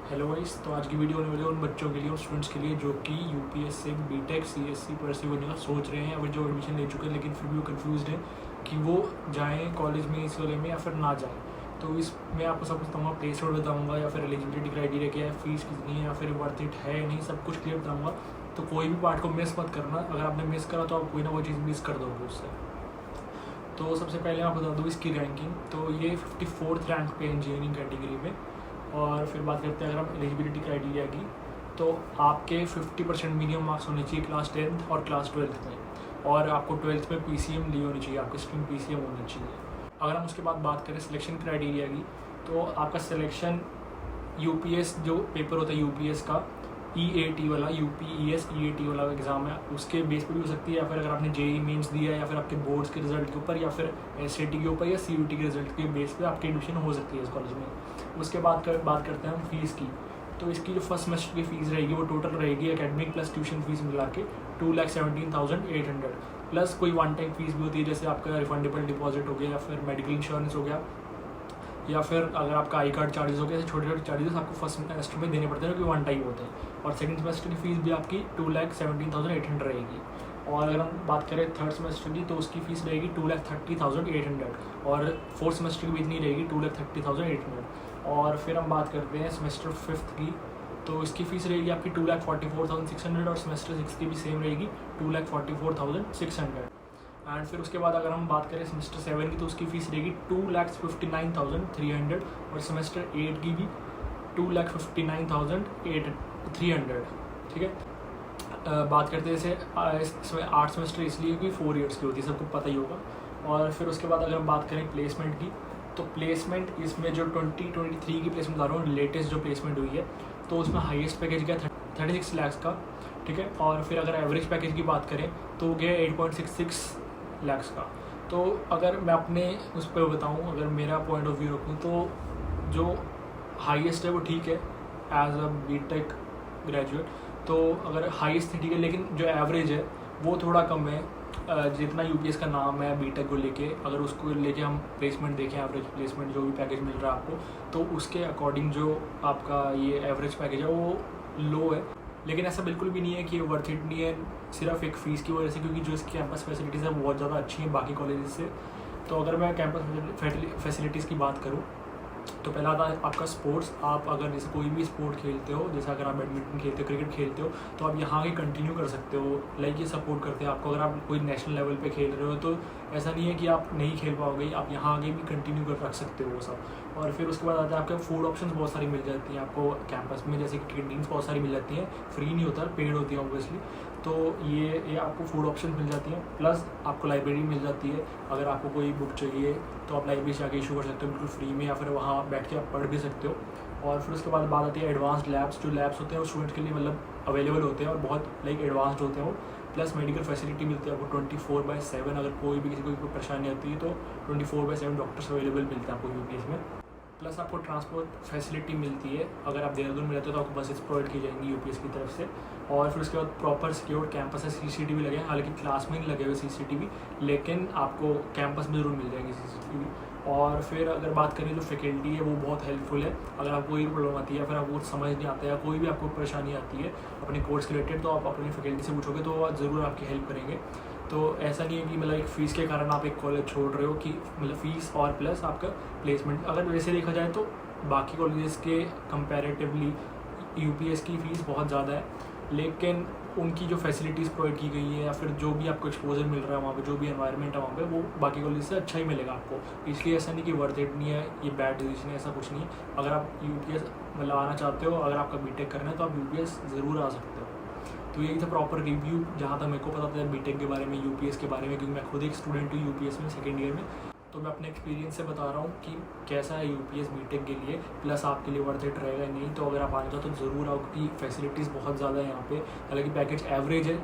Hello guys, तो आज की वीडियो होने वाली है उन बच्चों के लिए, उन स्टूडेंट्स के लिए जो कि यूपीएस से बीटेक सीएससी परस्यू करने का सोच रहे हैं या फिर जो एडमिशन ले चुके हैं लेकिन फिर भी वो कंफ्यूज्ड हैं कि वो जाएं कॉलेज में इस वाले में या फिर ना जाएं। तो इसमें आपको सब कुछ बताऊँगा, प्लेसमेंट बताऊँगा या फिर एलिजिबिलिटी क्राइटेरिया क्या है, फीस कितनी है या फिर वर्थ इट है नहीं, सब कुछ क्लियर बताऊँगा। तो कोई भी पार्ट को मिस मत करना, अगर आपने मिस करा तो आप कोई ना कोई चीज़ मिस कर दोगे उससे। तो सबसे पहले मैं आपको बता दूँ इसकी रैंकिंग। तो ये 54th रैंक पे इंजीनियरिंग कैटेगरी में। और फिर बात करते हैं अगर हम एलिजिबिलिटी क्राइटेरिया की, तो आपके 50% मिनिमम मार्क्स होने चाहिए क्लास 10th और क्लास 12th में, और आपको 12th में पीसीएम ली होनी चाहिए, आपकी स्ट्रीम पीसीएम होनी चाहिए। अगर हम उसके बाद बात करें सिलेक्शन क्राइटेरिया की, तो आपका सिलेक्शन यूपीएस जो पेपर होता है यूपीएस का ईएटी वाला, यूपीईएस ईएटी वाला एग्ज़ाम है, उसके बेस पर भी हो सकती है, या फिर अगर आपने जेई मेंस दिया है या फिर आपके बोर्ड्स के रिजल्ट के ऊपर या फिर एसएटी के ऊपर या सीयूटी के रिजल्ट के बेस पे आपकी एडमिशन हो सकती है इस कॉलेज में। उसके बाद बात करते हैं हम फीस की। तो इसकी जो फर्स्ट सेमेस्टर की फ़ीस रहेगी वो टोटल रहेगी एकेडमिक प्लस ट्यूशन फीस मिला के 2,17,800 प्लस कोई वन टाइम फीस भी होती है, जैसे आपका रिफंडेबल डिपॉजिट हो गया या फिर मेडिकल इंश्योरेंस हो गया या फिर अगर आपका आई कार्ड चार्जेस हो गए, ऐसे छोटे छोटे चार्जेस आपको फर्स्ट सेमेस्टर में देने पड़ते हैं जो कि वन टाइम होते हैं। और सेकंड सेमेस्टर की फ़ीस भी आपकी 2,17,800 रहेगी। और अगर हम बात करें थर्ड सेमेस्टर की, तो उसकी फ़ीस रहेगी 2,30,800 और फोर्थ सेमेस्टर की भी इतनी रहेगी 2,30,800। और फिर हम बात करते हैं सेमेस्टर फिफ्थ की, तो इसकी फ़ीस रहेगी आपकी 2,44,600 और सेमेस्टर सिक्स की भी सेम रहेगी 2,44,600। एंड फिर उसके बाद अगर हम बात करें सेमेस्टर 7 की, तो उसकी फ़ीस रहेगी 2,59,300 और सेमेस्टर 8 की भी 2,59,300। ठीक है। बात करते हैं जैसे इसमें 8 सेमेस्टर इसलिए कि 4 ईयर्स की होती है, सबको पता ही होगा। और फिर उसके बाद अगर हम बात करें प्लेसमेंट की, तो प्लेसमेंट इसमें जो 2023 की प्लेसमेंट बता रहा हूँ, लेटेस्ट जो प्लेसमेंट हुई है, तो उसमें हाईएस्ट पैकेज गया 36 लाख का। ठीक है। और फिर अगर एवरेज पैकेज की बात करें तो गया 8.66 लाख का। तो अगर मैं अपने उस पर बताऊँ, अगर मेरा पॉइंट ऑफ व्यू रखूँ, तो जो हाईएस्ट है वो ठीक है एज अ बीटेक ग्रेजुएट। तो अगर हाईएस्ट ठीक है, लेकिन जो एवरेज है वो थोड़ा कम है। जितना यूपीएस का नाम है बीटेक को लेके, अगर उसको लेके हम प्लेसमेंट देखें, एवरेज प्लेसमेंट जो भी पैकेज मिल रहा है आपको, तो उसके अकॉर्डिंग जो आपका ये एवरेज पैकेज है वो लो है। लेकिन ऐसा बिल्कुल भी नहीं है कि ये वर्थ इट नहीं है सिर्फ एक फ़ीस की वजह से, क्योंकि जो इसकी कैंपस फैसिलिटीज़ है बहुत ज़्यादा अच्छी हैं बाकी कॉलेजेस से। तो अगर मैं कैंपस फैसिलिटीज़ की बात करूँ, तो पहला आता है आपका स्पोर्ट्स। आप अगर जैसे कोई भी स्पोर्ट खेलते हो, जैसे अगर आप बैडमिंटन खेलते हो, क्रिकेट खेलते हो, तो आप यहाँ आगे कंटिन्यू कर सकते हो। लाइक ये सपोर्ट करते हैं आपको। अगर आप कोई नेशनल लेवल पे खेल रहे हो तो ऐसा नहीं है कि आप नहीं खेल पाओगे, आप यहाँ आगे भी कंटिन्यू कर रख सकते हो वो सब। और फिर उसके बाद आता है आपके फूड ऑप्शंस बहुत सारी मिल जाती हैं आपको कैंपस में, जैसे कि कैंटीन्स बहुत सारी मिल जाती हैं, फ्री नहीं होता, पेड होती है ऑब्वियसली। तो ये आपको फूड ऑप्शन मिल जाती हैं, प्लस आपको लाइब्रेरी मिल जाती है। अगर आपको कोई बुक चाहिए तो आप लाइब्रेरी से आके इशू कर सकते हो बिल्कुल फ्री में, या फिर वहाँ बैठ के आप पढ़ भी सकते हो। और फिर उसके बाद बात आती है एडवांस्ड लैब्स। जो लैब्स होते हैं वो स्टूडेंट के लिए मतलब अवेलेबल होते हैं और बहुत लाइक एडवांस्ड होते हैं वो। प्लस मेडिकल फैसिलिटी मिलती है आपको 24/7। अगर कोई भी किसी को कोई परेशानी आती है तो 24/7 डॉक्टर्स अवेलेबल मिलते हैं आपको यूपीएस में। प्लस आपको ट्रांसपोर्ट फैसिलिटी मिलती है। अगर आप देहरादून में रहते हो तो आपको बसेस प्रोवाइड की जाएंगी यूपीएस की तरफ से। और फिर उसके बाद प्रॉपर सिक्योर कैंपस है, सीसीटीवी लगे हैं, हालांकि क्लास में नहीं लगे हुए सीसीटीवी, लेकिन आपको कैंपस में ज़रूर मिल जाएंगे सीसीटीवी। और फिर अगर बात करें जो फैकल्टी है वो बहुत हेल्पफुल है। अगर आपको कोई प्रॉब्लम आती है, फिर आपको समझ नहीं आता है, या कोई भी आपको परेशानी आती है अपने कोर्स के रिलेटेड, तो आप अपनी फैकल्टी से पूछोगे तो वो ज़रूर आपकी हेल्प करेंगे। तो ऐसा नहीं है कि मतलब एक फ़ीस के कारण आप एक कॉलेज छोड़ रहे हो, कि मतलब फ़ीस और प्लस आपका प्लेसमेंट। अगर वैसे देखा जाए तो बाकी कॉलेजेस के कंपैरेटिवली यूपीएस की फ़ीस बहुत ज़्यादा है, लेकिन उनकी जो फैसिलिटीज़ प्रोवाइड की गई है या फिर जो भी आपको एक्सपोजर मिल रहा है वहाँ पे, जो भी एनवायरनमेंट है वहाँ पे, वो बाकी कॉलेज से अच्छा ही मिलेगा आपको। इसलिए ऐसा नहीं कि वर्थ इट नहीं है, ये बैड डिसीजन है, ऐसा कुछ नहीं है। अगर आप यूपीएस मतलब आना चाहते हो, अगर आपका बीटेक करना है, तो आप यूपीएस ज़रूर आ सकते हो। तो यही था प्रॉपर रिव्यू जहाँ तक मेरे को पता था बीटेक के बारे में, यूपीएस के बारे में, क्योंकि मैं खुद एक स्टूडेंट हूँ यूपीएस में सेकेंड ईयर में। तो मैं अपने एक्सपीरियंस से बता रहा हूँ कि कैसा है यूपीएस बीटेक के लिए, प्लस आपके लिए वर्थ इट रहेगा नहीं। तो अगर आप आना चाहो तो ज़रूर आओ, क्योंकि फैसिलिटीज़ बहुत ज़्यादा है यहाँ पे। हालांकि पैकेज एवरेज है,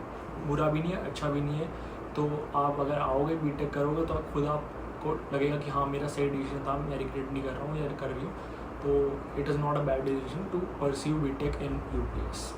बुरा भी नहीं है, अच्छा भी नहीं है। तो आप अगर आओगे बीटेक करोगे तो खुद आपको लगेगा कि हाँ मेरा सही डिसीजन था, मैं रिग्रेट नहीं कर रहा हूँ या कर रही हूँ। तो it is not a bad decision to pursue BTech in UPS.